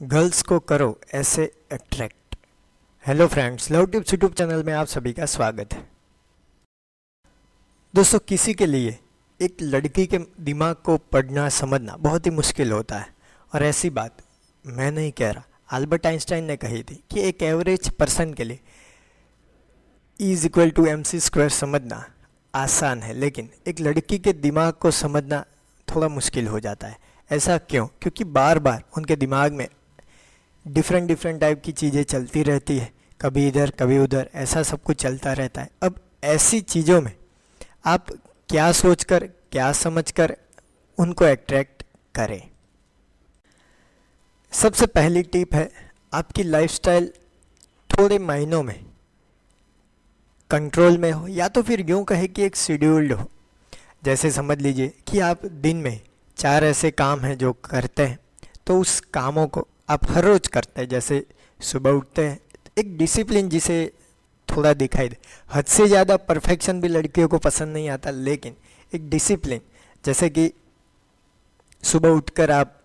Girls को करो ऐसे attract. Hello friends, love tips YouTube channel में आप सभी का स्वागत है। दोस्तों, किसी के लिए एक लड़की के दिमाग को पढ़ना समझना बहुत ही मुश्किल होता है। और ऐसी बात मैं नहीं कह रहा, अल्बर्ट आइंस्टाइन ने कही थी कि एक एवरेज पर्सन के लिए E=mc² समझना आसान है, लेकिन एक लड़की के दिमाग को समझना थोड़ा मुश्किल हो जाता है। ऐसा क्यों? क्योंकि बार बार उनके दिमाग में डिफरेंट टाइप की चीज़ें चलती रहती है, कभी इधर कभी उधर, ऐसा सब कुछ चलता रहता है। अब ऐसी चीज़ों में आप क्या सोचकर, क्या समझकर उनको अट्रैक्ट करें। सबसे पहली टिप है, आपकी लाइफस्टाइल थोड़े महीनों में कंट्रोल में हो, या तो फिर यूँ कहे कि एक शेड्यूल्ड हो। जैसे समझ लीजिए कि आप दिन में 4 ऐसे काम हैं जो करते हैं, तो उस कामों को आप हर रोज़ करते हैं। जैसे सुबह उठते हैं, एक डिसिप्लिन जिसे थोड़ा दिखाई दे। हद से ज़्यादा परफेक्शन भी लड़कियों को पसंद नहीं आता, लेकिन एक डिसिप्लिन, जैसे कि सुबह उठकर आप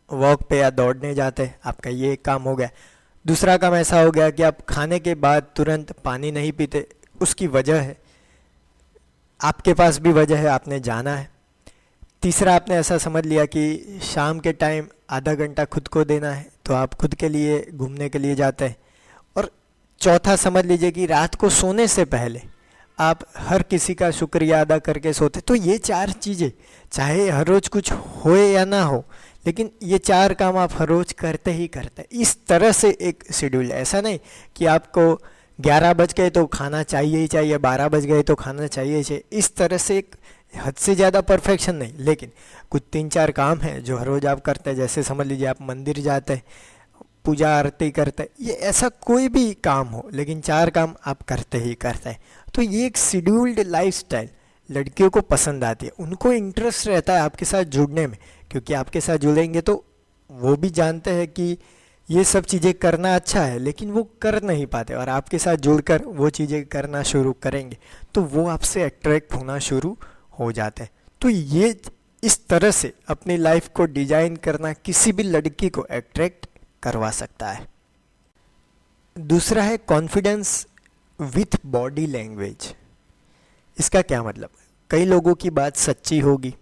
वॉक पे या दौड़ने जाते हैं, आपका ये एक काम हो गया। दूसरा काम ऐसा हो गया कि आप खाने के बाद तुरंत पानी नहीं पीते, उसकी वजह है, आपके पास भी वजह है, आपने जाना है। तीसरा, आपने ऐसा समझ लिया कि शाम के टाइम आधा घंटा खुद को देना है, तो आप खुद के लिए घूमने के लिए जाते हैं। और चौथा, समझ लीजिए कि रात को सोने से पहले आप हर किसी का शुक्रिया अदा करके सोते। तो ये 4 चीज़ें, चाहे हर रोज़ कुछ होए या ना हो, लेकिन ये 4 काम आप हर रोज़ करते ही करते। इस तरह से एक शेड्यूल, ऐसा नहीं कि आपको 11 बज गए तो खाना चाहिए ही चाहिए, 12 बज गए तो खाना चाहिए ही चाहिए। इस तरह से एक हद से ज़्यादा परफेक्शन नहीं, लेकिन कुछ 3-4 काम हैं जो हर रोज़ आप करते हैं। जैसे समझ लीजिए आप मंदिर जाते हैं, पूजा आरती करते हैं, ये ऐसा कोई भी काम हो, लेकिन 4 काम आप करते ही करते हैं। तो ये एक शेड्यूल्ड लाइफस्टाइल लड़कियों को पसंद आती है। उनको इंटरेस्ट रहता है आपके साथ जुड़ने में, क्योंकि आपके साथ जुड़ेंगे तो वो भी जानते हैं कि ये सब चीज़ें करना अच्छा है, लेकिन वो कर नहीं पाते, और आपके साथ जुड़कर वो चीज़ें करना शुरू करेंगे तो वो आपसे अट्रैक्ट होना शुरू हो जाते हैं। तो ये इस तरह से अपनी लाइफ को डिजाइन करना किसी भी लड़की को अट्रैक्ट करवा सकता है। दूसरा है कॉन्फिडेंस विथ बॉडी लैंग्वेज। इसका क्या मतलब? कई लोगों की बात सच्ची होगी,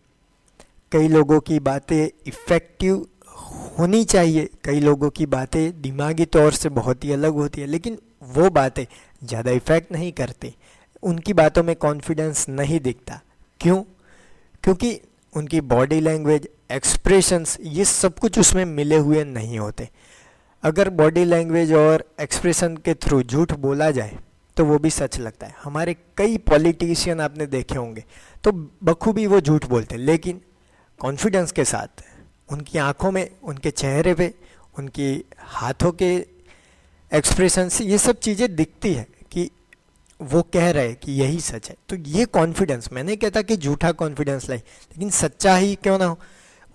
कई लोगों की बातें इफ़ेक्टिव होनी चाहिए, कई लोगों की बातें दिमागी तौर से बहुत ही अलग होती है, लेकिन वो बातें ज़्यादा इफ़ेक्ट नहीं करती, उनकी बातों में कॉन्फिडेंस नहीं दिखता। क्यों? क्योंकि उनकी बॉडी लैंग्वेज, एक्सप्रेशंस, ये सब कुछ उसमें मिले हुए नहीं होते। अगर बॉडी लैंग्वेज और एक्सप्रेशन के थ्रू झूठ बोला जाए तो वो भी सच लगता है। हमारे कई पॉलिटिशियन आपने देखे होंगे, तो बखूबी वो झूठ बोलते हैं, लेकिन कॉन्फिडेंस के साथ उनकी आंखों में, उनके चेहरे पे, उनकी हाथों के एक्सप्रेशन से ये सब चीज़ें दिखती है कि वो कह रहे हैं कि यही सच है। तो ये कॉन्फिडेंस, मैं नहीं कहता कि झूठा कॉन्फिडेंस लाए, लेकिन सच्चा ही क्यों ना हो,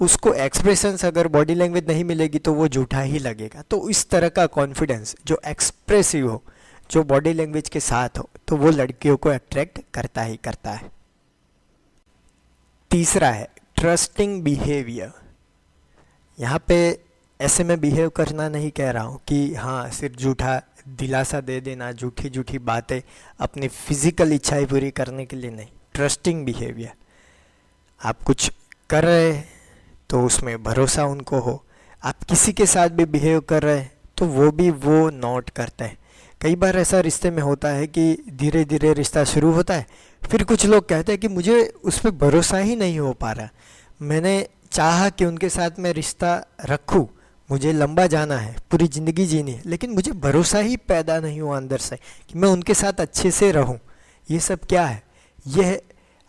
उसको एक्सप्रेशंस अगर बॉडी लैंग्वेज नहीं मिलेगी तो वो झूठा ही लगेगा। तो इस तरह का कॉन्फिडेंस जो एक्सप्रेसिव हो, जो बॉडी लैंग्वेज के साथ हो, तो वो लड़कियों को अट्रैक्ट करता ही करता है। तीसरा है ट्रस्टिंग बिहेवियर। यहाँ पे ऐसे में बिहेव करना नहीं कह रहा हूँ कि हाँ सिर्फ झूठा दिलासा दे देना, झूठी झूठी बातें अपनी फिजिकल इच्छाएं पूरी करने के लिए नहीं। ट्रस्टिंग बिहेवियर, आप कुछ कर रहे हैं तो उसमें भरोसा उनको हो। आप किसी के साथ भी बिहेव कर रहे हैं तो वो भी वो नोट करते हैं। कई बार ऐसा रिश्ते में होता है कि धीरे धीरे रिश्ता शुरू होता है, फिर कुछ लोग कहते हैं कि मुझे उस पर भरोसा ही नहीं हो पा रहा, मैंने चाहा कि उनके साथ मैं रिश्ता रखूं, मुझे लंबा जाना है, पूरी ज़िंदगी जीनी है, लेकिन मुझे भरोसा ही पैदा नहीं हुआ अंदर से कि मैं उनके साथ अच्छे से रहूं। ये सब क्या है? यह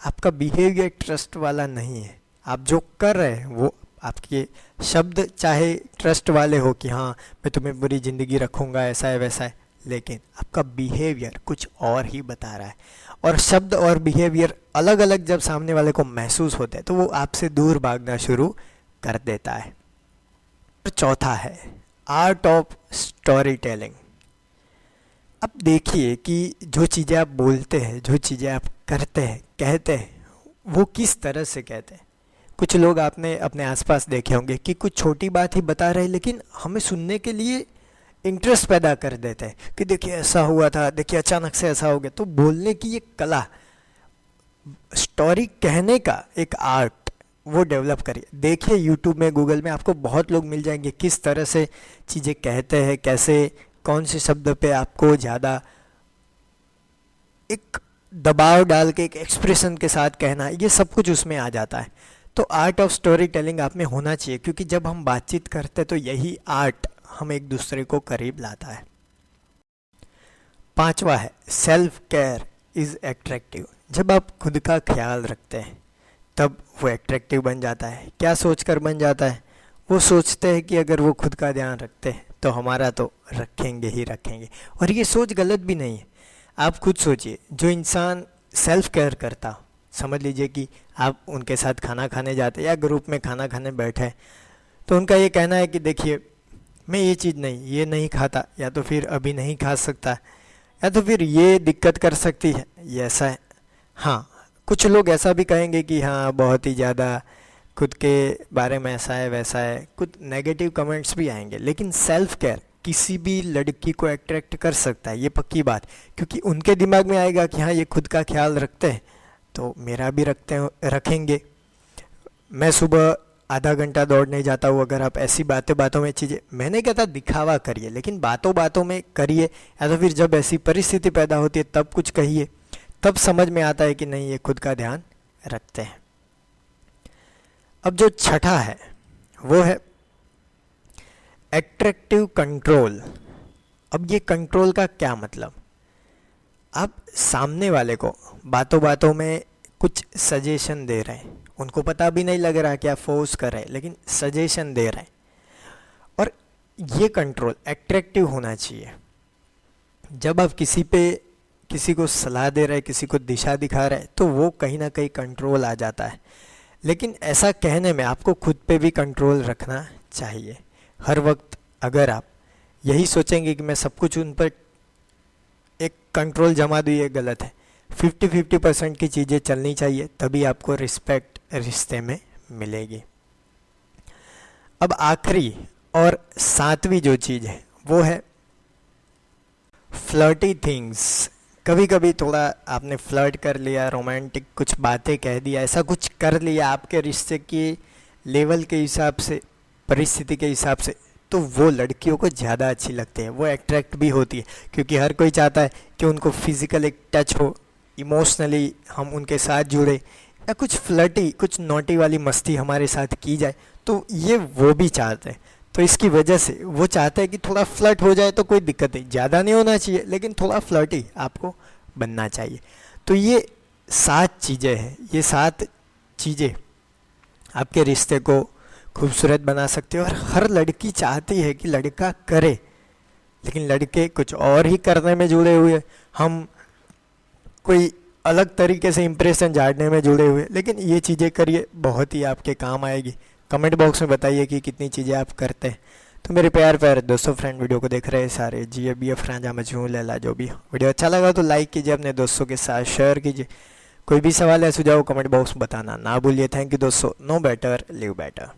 आपका बिहेवियर ट्रस्ट वाला नहीं है। आप जो कर रहे हैं वो आपके शब्द चाहे ट्रस्ट वाले हो कि हाँ मैं तुम्हें पूरी ज़िंदगी रखूँगा, ऐसा है वैसा है, लेकिन आपका बिहेवियर कुछ और ही बता रहा है। और शब्द और बिहेवियर अलग अलग जब सामने वाले को महसूस होते हैं तो वो आपसे दूर भागना शुरू कर देता है। और चौथा है आर्ट ऑफ स्टोरी टेलिंग। अब देखिए कि जो चीज़ें आप बोलते हैं, जो चीज़ें आप करते हैं, कहते हैं, वो किस तरह से कहते हैं। कुछ लोग आपने अपने आसपास देखे होंगे कि कुछ छोटी बात ही बता रहे लेकिन हमें सुनने के लिए इंटरेस्ट पैदा कर देते हैं कि देखिए ऐसा हुआ था, देखिए अचानक से ऐसा हो गया। तो बोलने की ये कला, स्टोरी कहने का एक आर्ट, वो डेवलप करिए। देखिए यूट्यूब में, गूगल में आपको बहुत लोग मिल जाएंगे किस तरह से चीज़ें कहते हैं, कैसे कौन से शब्द पे आपको ज़्यादा एक दबाव डाल के एक एक्सप्रेशन के साथ कहना है, ये सब कुछ उसमें आ जाता है। तो आर्ट ऑफ स्टोरी टेलिंग आप में होना चाहिए, क्योंकि जब हम बातचीत करते हैं तो यही आर्ट हम एक दूसरे को करीब लाता है। पांचवा है सेल्फ केयर इज़ एट्रैक्टिव। जब आप खुद का ख्याल रखते हैं तब वो एट्रैक्टिव बन जाता है। क्या सोचकर बन जाता है? वो सोचते हैं कि अगर वो खुद का ध्यान रखते हैं तो हमारा तो रखेंगे ही रखेंगे। और ये सोच गलत भी नहीं है। आप खुद सोचिए, जो इंसान सेल्फ केयर करता, समझ लीजिए कि आप उनके साथ खाना खाने जाते या ग्रुप में खाना खाने बैठे, तो उनका ये कहना है कि देखिए मैं ये चीज़ नहीं, ये नहीं खाता, या तो फिर अभी नहीं खा सकता, या तो फिर ये दिक्कत कर सकती है, ये ऐसा है। हाँ, कुछ लोग ऐसा भी कहेंगे कि हाँ बहुत ही ज़्यादा खुद के बारे में ऐसा है वैसा है, कुछ नेगेटिव कमेंट्स भी आएंगे। लेकिन सेल्फ केयर किसी भी लड़की को अट्रैक्ट कर सकता है, ये पक्की बात, क्योंकि उनके दिमाग में आएगा कि हाँ ये खुद का ख्याल रखते हैं तो मेरा भी रखेंगे। मैं सुबह आधा घंटा दौड़ने जाता हूँ, अगर आप ऐसी बातें बातों में चीज़ें, मैंने कहता दिखावा करिए लेकिन बातों बातों में करिए, या तो फिर जब ऐसी परिस्थिति पैदा होती है तब कुछ कहिए, तब समझ में आता है कि नहीं ये खुद का ध्यान रखते हैं। अब जो छठा है वो है एट्रैक्टिव कंट्रोल। अब ये कंट्रोल का क्या मतलब? आप सामने वाले को बातों बातों में कुछ सजेशन दे रहे हैं, उनको पता भी नहीं लग रहा कि आप फोर्स कर रहे हैं, लेकिन सजेशन दे रहे हैं, और ये कंट्रोल एट्रैक्टिव होना चाहिए। जब आप किसी को सलाह दे रहे हैं, किसी को दिशा दिखा रहे हैं, तो वो कहीं ना कहीं कंट्रोल आ जाता है। लेकिन ऐसा कहने में आपको खुद पे भी कंट्रोल रखना चाहिए। हर वक्त अगर आप यही सोचेंगे कि मैं सब कुछ उन पर एक कंट्रोल जमा दूँ, ये गलत है। 50-50% की चीज़ें चलनी चाहिए, तभी आपको रिस्पेक्ट रिश्ते में मिलेगी। अब आखिरी और सातवीं जो चीज़ है वो है फ्लर्टी थिंग्स। कभी कभी थोड़ा आपने फ्लर्ट कर लिया, रोमांटिक कुछ बातें कह दिया, ऐसा कुछ कर लिया आपके रिश्ते के लेवल के हिसाब से, परिस्थिति के हिसाब से, तो वो लड़कियों को ज़्यादा अच्छी लगती है, वो अट्रैक्ट भी होती है, क्योंकि हर कोई चाहता है कि उनको फिज़िकल एक टच हो, इमोशनली हम उनके साथ जुड़े, या कुछ फ्लर्टी कुछ नोटी वाली मस्ती हमारे साथ की जाए, तो ये वो भी चाहते हैं। तो इसकी वजह से वो चाहते हैं कि थोड़ा फ्लर्ट हो जाए तो कोई दिक्कत नहीं, ज़्यादा नहीं होना चाहिए लेकिन थोड़ा फ्लर्टी आपको बनना चाहिए। तो ये 7 चीज़ें हैं, ये 7 चीज़ें आपके रिश्ते को खूबसूरत बना सकते हैं। और हर लड़की चाहती है कि लड़का करे, लेकिन लड़के कुछ और ही करने में जुड़े हुए, हम कोई अलग तरीके से इंप्रेशन झाड़ने में जुड़े हुए। लेकिन ये चीज़ें करिए, बहुत ही आपके काम आएगी। कमेंट बॉक्स में बताइए कि कितनी चीज़ें आप करते हैं। तो मेरे प्यारे दोस्तों, फ्रेंड, वीडियो को देख रहे हैं सारे GFBF राजा मजहूं लैला, जो भी वीडियो अच्छा लगा तो लाइक कीजिए, अपने दोस्तों के साथ शेयर कीजिए। कोई भी सवाल या सुझाव कमेंट बॉक्स में बताना ना भूलिए। थैंक यू दोस्तों। No better live better.